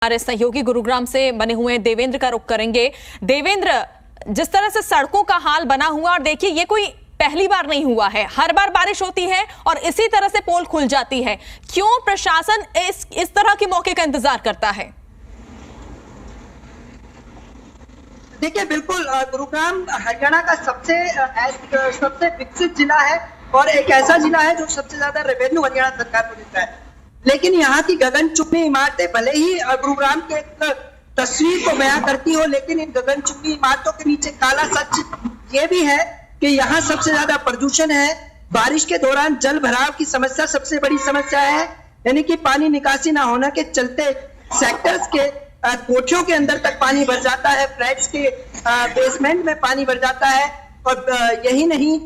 हमारे सहयोगी गुरुग्राम से बने हुए देवेंद्र का रुख करेंगे। देवेंद्र, जिस तरह से सड़कों का हाल बना हुआ, और देखिए ये कोई पहली बार नहीं हुआ है, हर बार बारिश होती है और इसी तरह से पोल खुल जाती है। क्यों प्रशासन इस तरह के मौके का इंतजार करता है? देखिए, बिल्कुल गुरुग्राम हरियाणा का सबसे विकसित जिला है और एक ऐसा जिला है जो सबसे ज्यादा रेवेन्यू हरियाणा सरकार को देता है। लेकिन यहाँ की गगनचुंबी इमारतें भले ही गुरुग्राम के एक तस्वीर को बयां करती हो, लेकिन इन गगनचुंबी इमारतों के नीचे काला सच ये भी है कि यहाँ सबसे ज्यादा प्रदूषण है। बारिश के दौरान जल भराव की समस्या सबसे बड़ी समस्या है, यानी कि पानी निकासी ना होने के चलते सेक्टर्स के कोठियों के अंदर तक पानी भर जाता है, फ्लैट्स के बेसमेंट में पानी भर जाता है। और यही नहीं,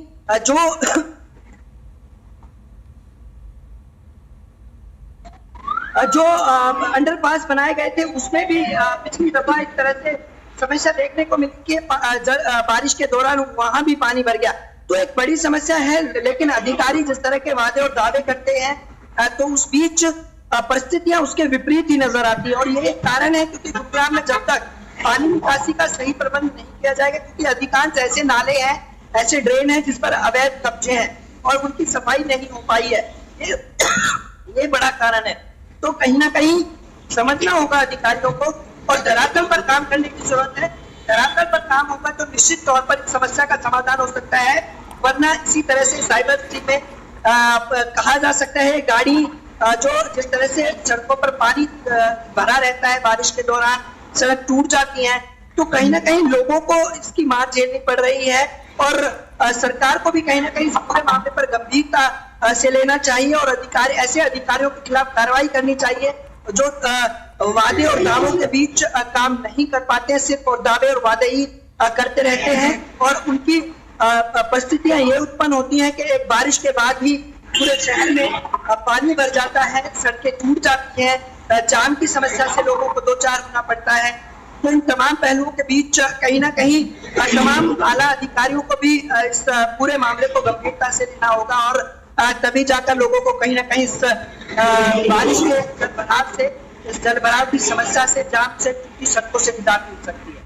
जो अंडरपास बनाए गए थे उसमें भी पिछली दफा एक तरह से समस्या देखने को मिली कि बारिश के दौरान वहां भी पानी भर गया। तो एक बड़ी समस्या है, लेकिन अधिकारी जिस तरह के वादे और दावे करते हैं तो उस बीच परिस्थितियां उसके विपरीत ही नजर आती है। और ये एक कारण है क्योंकि गुरुग्राम में जब तक पानी निकासी का सही प्रबंध नहीं किया जाएगा, क्योंकि अधिकांश ऐसे नाले हैं, ऐसे ड्रेन हैं जिस पर अवैध कब्जे हैं और उनकी सफाई नहीं हो पाई है, ये बड़ा कारण है। तो कहीं ना कहीं समझना होगा अधिकारियों को और धरातल पर काम करने की जरूरत है। धरातल पर काम होगा तो निश्चित तौर पर इस समस्या का समाधान हो सकता है, वरना इसी तरह से साइबर सिटी में कहा जा सकता है गाड़ी जो जिस तरह से सड़कों पर पानी भरा रहता है, बारिश के दौरान सड़क टूट जाती है, तो कहीं ना कहीं लोगों को इसकी मार झेलनी पड़ रही है। और सरकार को भी कहीं ना कहीं इस पूरे मामले पर गंभीरता से लेना चाहिए और ऐसे अधिकारियों के खिलाफ कार्रवाई करनी चाहिए जो वादे और दावों के बीच काम नहीं कर पाते हैं, सिर्फ और दावे और वादे ही करते रहते हैं। और उनकी परिस्थितियां ये उत्पन्न होती हैं कि एक बारिश के बाद भी पूरे शहर में पानी भर जाता है, सड़कें टूट जाती हैं, जाम की समस्या से लोगों को दो चार होना पड़ता है। तो इन तमाम पहलुओं के बीच कहीं ना कहीं तमाम आला अधिकारियों को भी इस पूरे मामले को गंभीरता से लेना होगा और तभी जाकर लोगों को कहीं ना कहीं इस बारिश के जल भराव की समस्या से, जाम से, टूटी सड़कों से निजात मिल सकती है।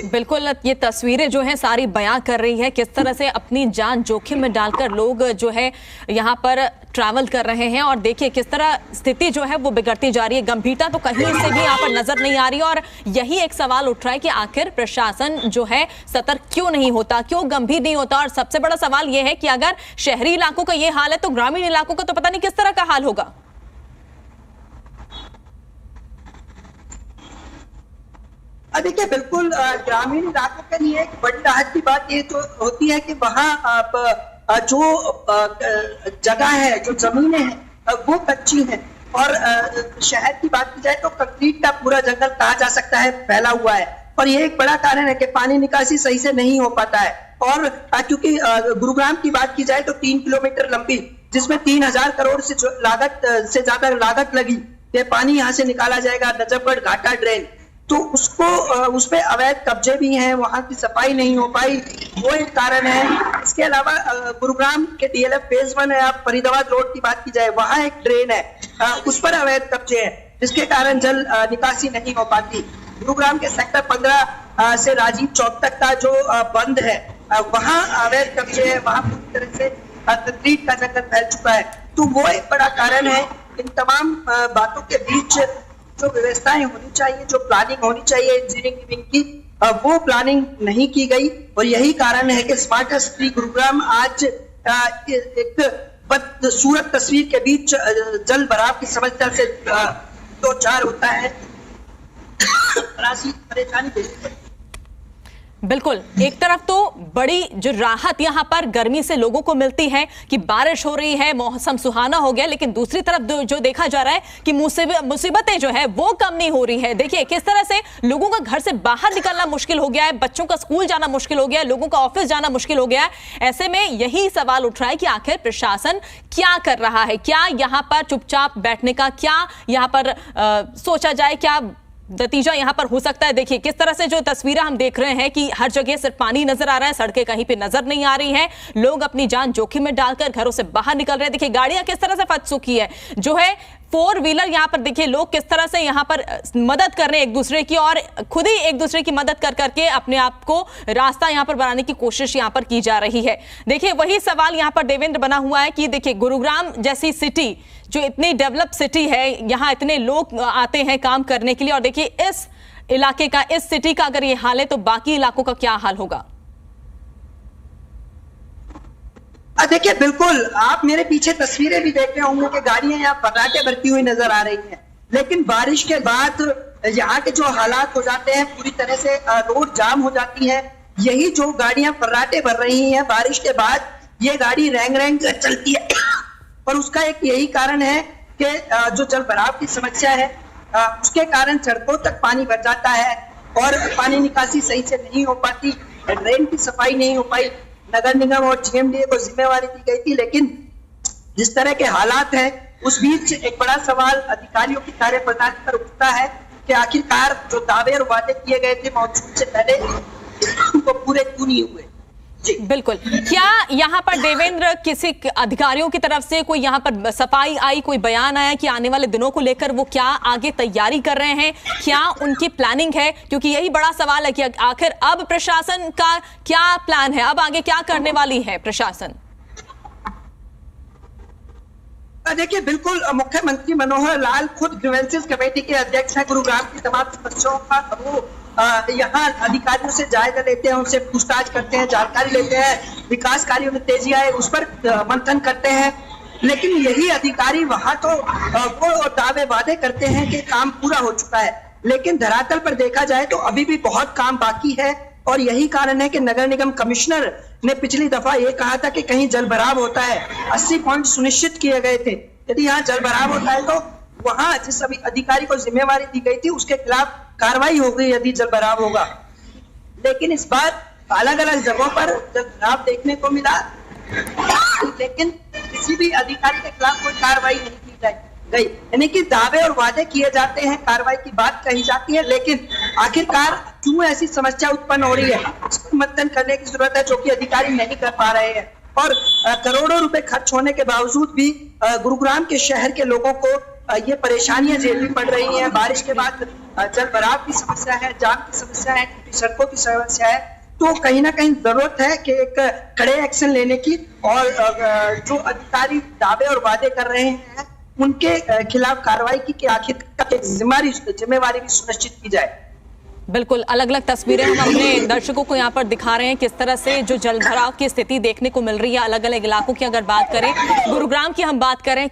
बिल्कुल, ये तस्वीरें जो हैं सारी बयां कर रही है किस तरह से अपनी जान जोखिम में डालकर लोग जो है यहाँ पर ट्रैवल कर रहे हैं। और देखिए किस तरह स्थिति जो है वो बिगड़ती जा रही है, गंभीरता तो कहीं से भी यहाँ पर नजर नहीं आ रही। और यही एक सवाल उठ रहा है कि आखिर प्रशासन जो है सतर्क क्यों नहीं होता, क्यों गंभीर नहीं होता। और सबसे बड़ा सवाल यह है कि अगर शहरी इलाकों का ये हाल है तो ग्रामीण इलाकों का तो पता नहीं किस तरह का हाल होगा। देखिए, बिल्कुल ग्रामीण इलाकों के लिए एक बड़ी राहत की बात ये तो होती है कि वहाँ जो जगह है, जो जमीनें हैं वो कच्ची हैं। और शहर की बात की जाए तो कंक्रीट का पूरा जंगल कहा जा सकता है फैला हुआ है, और ये एक बड़ा कारण है कि पानी निकासी सही से नहीं हो पाता है। और क्योंकि गुरुग्राम की बात की जाए तो 3 किलोमीटर लंबी, जिसमें 3000 करोड़ से ज्यादा लागत लगी, ये पानी यहाँ से निकाला जाएगा, नजफगढ़ घाटा ड्रेन, तो उस पे अवैध कब्जे भी हैं, वहां की सफाई नहीं हो पाई, वो एक कारण है। इसके अलावा गुरुग्राम के DLF फेज 1 है, आप फरीदाबाद रोड की बात की जाए वहां एक ड्रेन है, उस पर अवैध कब्जे हैं, जिसके कारण जल निकासी नहीं हो पाती। गुरुग्राम के सेक्टर 15 से राजीव चौक तक का जो बंद है वहां अवैध कब्जे है, वहां पूरी तरह से कंक्रीट का जंगल फैल चुका है। तो वो एक बड़ा कारण है। इन तमाम बातों के बीच जो व्यवस्थाएं होनी चाहिए, जो प्लानिंग होनी चाहिए इंजीनियरिंग विंग की, वो प्लानिंग नहीं की गई। और यही कारण है कि स्मार्ट सिटी गुरुग्राम आज एक बदसूरत तस्वीर के बीच जल भराव की समस्या से दो चार होता है, परेशानी। बिल्कुल, एक तरफ तो बड़ी जो राहत यहाँ पर गर्मी से लोगों को मिलती है कि बारिश हो रही है, मौसम सुहाना हो गया, लेकिन दूसरी तरफ जो देखा जा रहा है कि मुसीबतें जो है वो कम नहीं हो रही है। देखिए किस तरह से लोगों का घर से बाहर निकलना मुश्किल हो गया है, बच्चों का स्कूल जाना मुश्किल हो गया है, लोगों का ऑफिस जाना मुश्किल हो गया है। ऐसे में यही सवाल उठ रहा है कि आखिर प्रशासन क्या कर रहा है, क्या यहाँ पर चुपचाप बैठने का, क्या यहाँ पर सोचा जाए, क्या नतीजा यहां पर हो सकता है। देखिए किस तरह से जो तस्वीरें हम देख रहे हैं कि हर जगह सिर्फ पानी नजर आ रहा है, सड़कें कहीं पे नजर नहीं आ रही हैं, लोग अपनी जान जोखिम में डालकर घरों से बाहर निकल रहे हैं। देखिए गाड़ियां किस तरह से फंस चुकी है, जो है 4 व्हीलर यहाँ पर देखिए लोग किस तरह से यहाँ पर मदद कर रहे हैं एक दूसरे की, और खुद ही एक दूसरे की मदद कर करके अपने आप को रास्ता यहाँ पर बनाने की कोशिश यहाँ पर की जा रही है। देखिए वही सवाल यहाँ पर देवेंद्र बना हुआ है कि देखिए गुरुग्राम जैसी सिटी जो इतनी डेवलप सिटी है, यहाँ इतने लोग आते हैं काम करने के लिए, और देखिए इस इलाके का, इस सिटी का अगर ये हाल है तो बाकी इलाकों का क्या हाल होगा? देखिए बिल्कुल, आप मेरे पीछे तस्वीरें भी देख रहे होंगे कि गाड़ियां यहाँ फटाके भरती हुई नजर आ रही हैं, लेकिन बारिश के बाद यहाँ के जो हालात हो जाते हैं, पूरी तरह से रोड जाम हो जाती है। यही जो गाड़ियां फर्राटे भर रही हैं बारिश के बाद, ये गाड़ी रैंग रैंग चलती है और उसका एक यही कारण है कि जो जल भराव की समस्या है उसके कारण सड़कों तक पानी भर जाता है और पानी निकासी सही से नहीं हो पाती, ड्रेन की सफाई नहीं हो पाई। नगर निगम और जीएमडीए को जिम्मेवारी दी गई थी, लेकिन जिस तरह के हालात हैं उस बीच एक बड़ा सवाल अधिकारियों की कार्यप्रणाली पर उठता है कि आखिरकार जो दावे और वादे किए गए थे मॉनसून से पहले उनको पूरे क्यों नहीं हुए। बिल्कुल, क्या यहाँ पर देवेंद्र किसी अधिकारियों की तरफ से कोई यहाँ पर सफाई आई, कोई बयान आया कि आने वाले दिनों को लेकर वो क्या आगे तैयारी कर रहे हैं, क्या उनकी प्लानिंग है? क्योंकि यही बड़ा सवाल है कि आखिर अब प्रशासन का क्या प्लान है, अब आगे क्या करने वाली है प्रशासन? देखिए बिल्कुल, मुख्यमंत्री मनोहर लाल खुद ग्रीवेंसेस कमेटी के अध्यक्ष हैं। गुरुग्राम की तमाम समस्याओं का वो यहाँ अधिकारियों से जायजा लेते हैं, उनसे पूछताछ करते हैं, जानकारी लेते हैं, विकास कार्यों में तेजी आए उस पर मंथन करते हैं। लेकिन यही अधिकारी वहां तो वो दावे वादे करते हैं कि काम पूरा हो चुका है, लेकिन धरातल पर देखा जाए तो अभी भी बहुत काम बाकी है। और यही कारण है कि नगर निगम कमिश्नर ने पिछली दफा ये कहा था कि कहीं जल भराव होता है, 80 पॉइंट सुनिश्चित किए गए थे। यदि यहाँ जल भराव होता है तो वहां जिस अधिकारी को जिम्मेवारी दी गई थी उसके खिलाफ कार्रवाई होगी यदि जल भराव होगा। लेकिन इस बार अलग अलग जगहों पर जल भराव देखने को मिला, लेकिन किसी भी अधिकारी के खिलाफ कोई कार्रवाई नहीं की गई। यानी कि दावे और वादे किए जाते हैं, कार्रवाई की बात कही जाती है, लेकिन आखिरकार क्यों ऐसी समस्या उत्पन्न हो रही है इस पर मंथन करने की जरूरत है, जो कि अधिकारी नहीं कर पा रहे हैं। और करोड़ों रुपए खर्च होने के बावजूद भी गुरुग्राम के शहर के लोगों को ये परेशानियां झेलनी पड़ रही हैं। बारिश के बाद जल भराव की समस्या है, जाम की समस्या है, टूटी सड़कों की समस्या है। तो कहीं ना कहीं जरूरत है कि एक कड़े एक्शन लेने की, और जो अधिकारी दावे और वादे कर रहे हैं उनके खिलाफ कार्रवाई की कि आखिर जिम्मेवारी भी सुनिश्चित की जाए। बिल्कुल, अलग अलग तस्वीरें हम अपने दर्शकों को यहाँ पर दिखा रहे हैं किस तरह से जो जल भराव की स्थिति देखने को मिल रही है अलग अलग इलाकों की। अगर बात करें गुरुग्राम की, हम बात करें